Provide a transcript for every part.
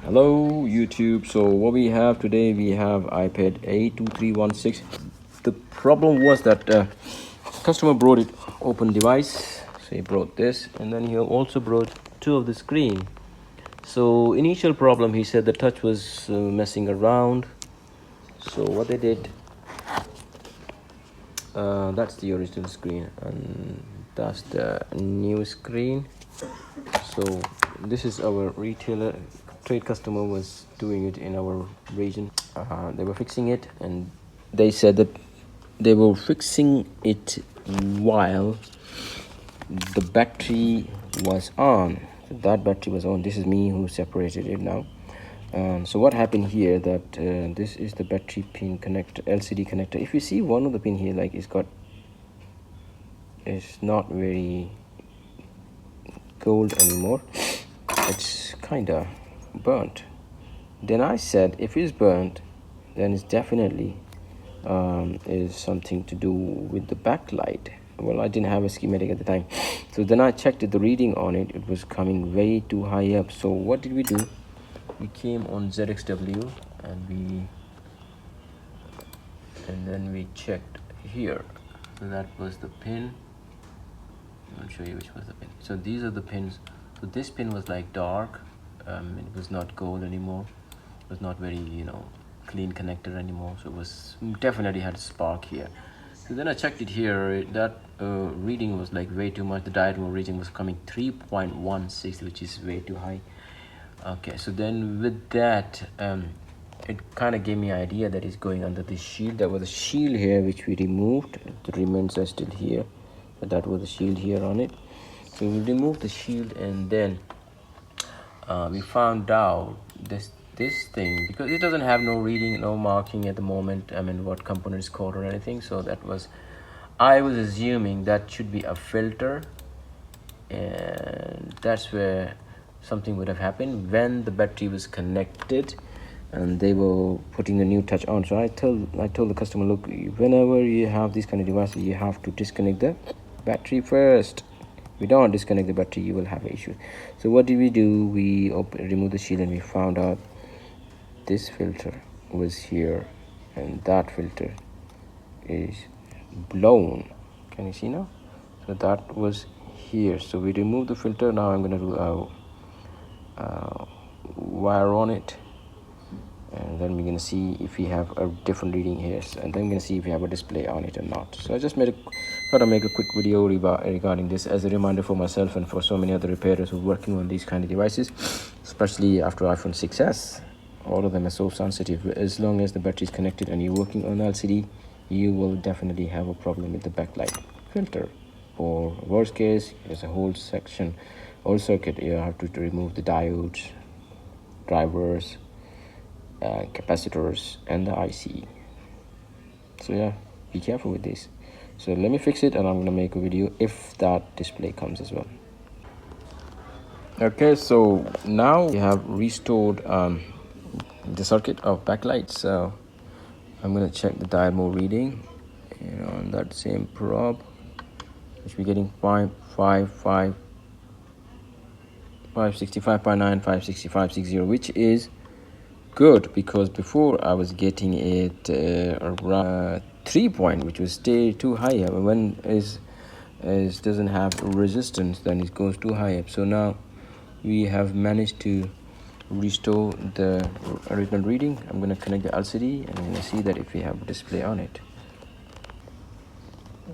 Hello YouTube. So what we have today, we have iPad A2316. The problem was that customer brought it open device, so he brought this, and then he also brought two of the screen. So initial problem, he said the touch was messing around. So what they did, that's the original screen and that's the new screen. So this is our retailer trade customer was doing it in our region. They were fixing it, and they said that they were fixing it while the battery was on. That battery was on. This is me who separated it now. So what happened here, that this is the battery pin connector, LCD connector. If you see one of the pin here, like it's not very gold anymore, it's kind of burnt. Then I said, if it's burnt, then it's definitely is something to do with the backlight. Well, I didn't have a schematic at the time, so then I checked the reading on it. It was coming way too high up. So what did we do? We came on ZXW and then we checked here. So that was the pin. I'll show you which was the pin. So these are the pins. So this pin was like dark. It was not gold anymore. It was not very, clean connector anymore. So it was definitely had a spark here. So then I checked it here. That reading was like way too much. The diode reading was coming 3.16, which is way too high. Okay, so then with that, it kind of gave me an idea that it's going under the shield. There was a shield here which we removed. The remains are still here, but that was the shield here on it. So we removed the shield, and then we found out this thing, because it doesn't have no reading, no marking at the moment. I mean, what component is called or anything. So that was, I was assuming that should be a filter, and that's where something would have happened when the battery was connected and they were putting a new touch on. So I told the customer, look, whenever you have these kind of devices, you have to disconnect the battery first. If you don't disconnect the battery, you will have issues. So what did we do? We removed the shield, and we found out this filter was here, and that filter is blown. Can you see now? So that was here. So we removed the filter. Now I'm going to do a wire on it, and then we're going to see if we have a different reading here, and then we're going to see if we have a display on it or not. So I just thought to make a quick video regarding this as a reminder for myself and for so many other repairers who are working on these kind of devices, especially after iPhone 6s. All of them are so sensitive. As long as the battery is connected and you're working on LCD, you will definitely have a problem with the backlight filter. Or worst case, there's a whole section, whole circuit. You have to remove the diodes, drivers, capacitors, and the IC. So yeah, be careful with this. So let me fix it, and I'm gonna make a video if that display comes as well. Okay, so now we have restored the circuit of backlight. So I'm gonna check the diode mode reading, on that same probe, which we're getting 565.9, 565.60, which is good, because before I was getting it around 3 point, which was stay too high up. When it doesn't have resistance, then it goes too high up. So now we have managed to restore the original reading. I'm going to connect the LCD, and I'm going to see that if we have a display on it.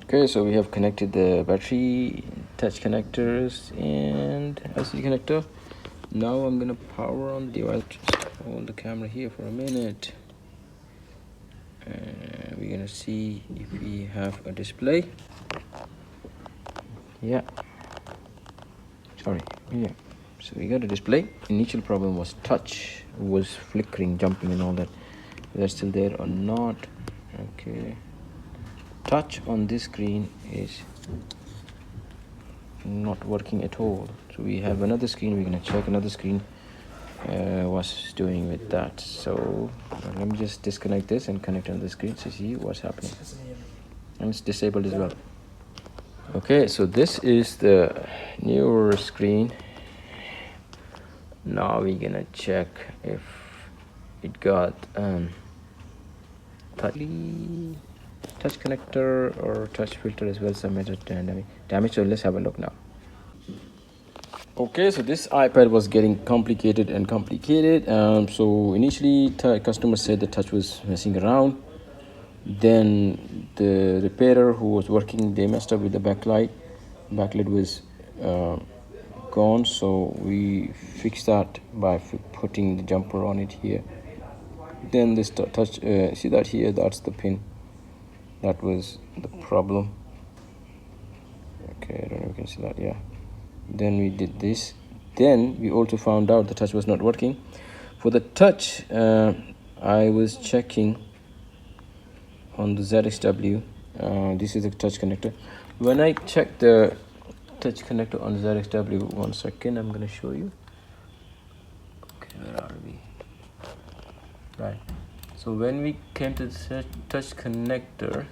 Okay, so we have connected the battery, touch connectors, and LCD connector. Now I'm going to power on the device. Just hold the camera here for a minute. We're going to see if we have a display. Yeah. Sorry. Yeah. So we got a display. Initial problem was touch was flickering, jumping, and all that. Is that still there or not? Okay. Touch on this screen is not working at all. So we have another screen. We're gonna check another screen. What's doing with that? So let me just disconnect this and connect on the screen to see what's happening. And it's disabled as well. Okay, so this is the newer screen. Now we're gonna check if it got touch connector or touch filter as well submitted damage. So let's have a look now. Okay, so this iPad was getting complicated and complicated. So initially customer said the touch was messing around. Then the repairer who was working, they messed up with the backlight was gone, so we fixed that by putting the jumper on it here. Then this touch, see that here, that's the pin, that was the problem. Okay, I don't know if you can see that. Yeah, then we did this. Then we also found out the touch was not working. For the touch, I was checking on the ZXW. This is the touch connector. When I checked the touch connector on the ZXW, 1 second, I'm gonna show you. Okay, where are we? Right, so when we came to the touch connector,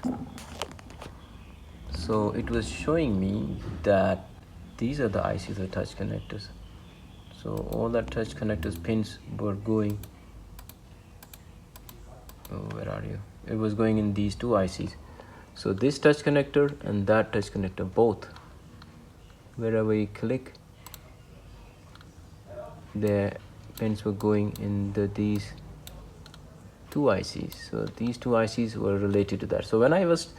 so it was showing me that these are the ICs, the touch connectors. So all that touch connectors pins were going, oh, where are you? It was going in these two ICs. So this touch connector and that touch connector, both, wherever you click, the pins were going in these two ICs. So these two ICs were related to that. So when I was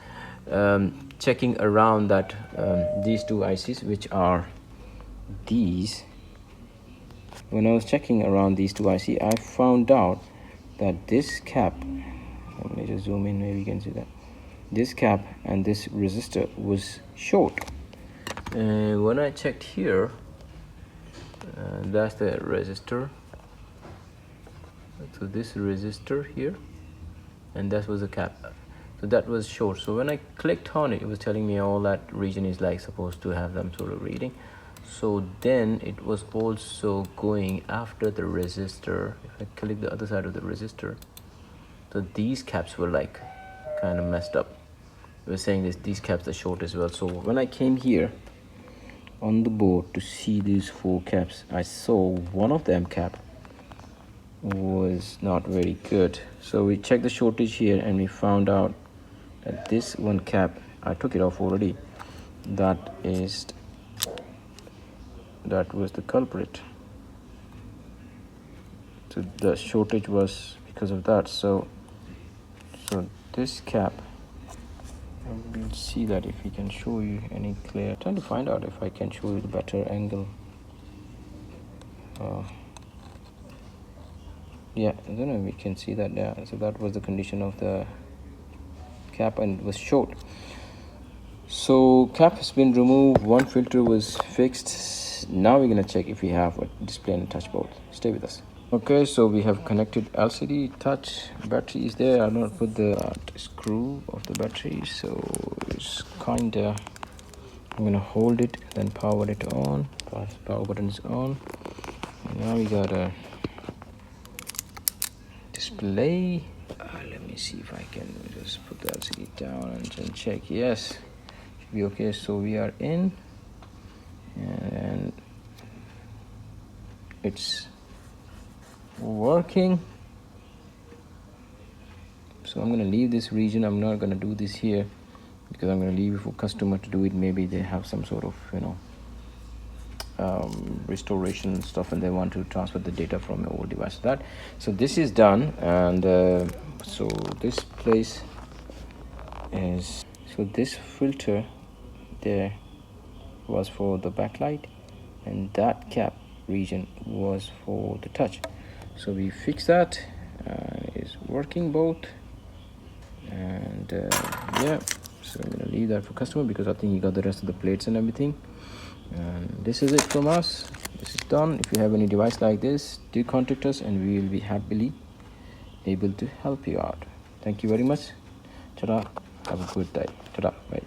checking around that these two ICs, which are these, when I was checking around these two ICs, I found out that this cap, let me just zoom in, maybe you can see that, this cap and this resistor was short. And when I checked here, that's the resistor. So this resistor here, and that was the cap. So that was short. So when I clicked on it, it was telling me all that region is like supposed to have some sort of reading. So then it was also going after the resistor. If I click the other side of the resistor, so these caps were like kind of messed up. It was saying this, these caps are short as well. So when I came here on the board to see these 4 caps, I saw one of them cap was not very good. So we checked the shortage here and we found out that this one cap, I took it off already, that was the culprit. So the shortage was because of that. So this cap, we'll see that if we can show you any clear. I'm trying to find out if I can show you the better angle. Yeah, I don't know if we can see that. Yeah, so that was the condition of the cap and it was short. So cap has been removed, one filter was fixed. Now we're gonna check if we have a display and touch both. Stay with us. Okay, so we have connected LCD touch, battery is there. I not put the screw of the battery, so it's kinda, I'm gonna hold it, then power it on. Power button is on. And now we got a display. Let me see if I can just put the LCD down and then check. Yes, should be okay. So we are in, and it's working. So I'm gonna leave this region. I'm not gonna do this here because I'm gonna leave it for customer to do it. Maybe they have some sort of, you know, restoration stuff and they want to transfer the data from your old device to that. So this is done, and so this place is, so this filter there was for the backlight and that cap region was for the touch. So we fixed that, it's working both, and yeah, so I'm gonna leave that for customer because I think he got the rest of the plates and everything. And this is it from us. This is done. If you have any device like this, do contact us and we will be happily able to help you out. Thank you very much. Ta-da. Have a good day. Ta-da. Bye.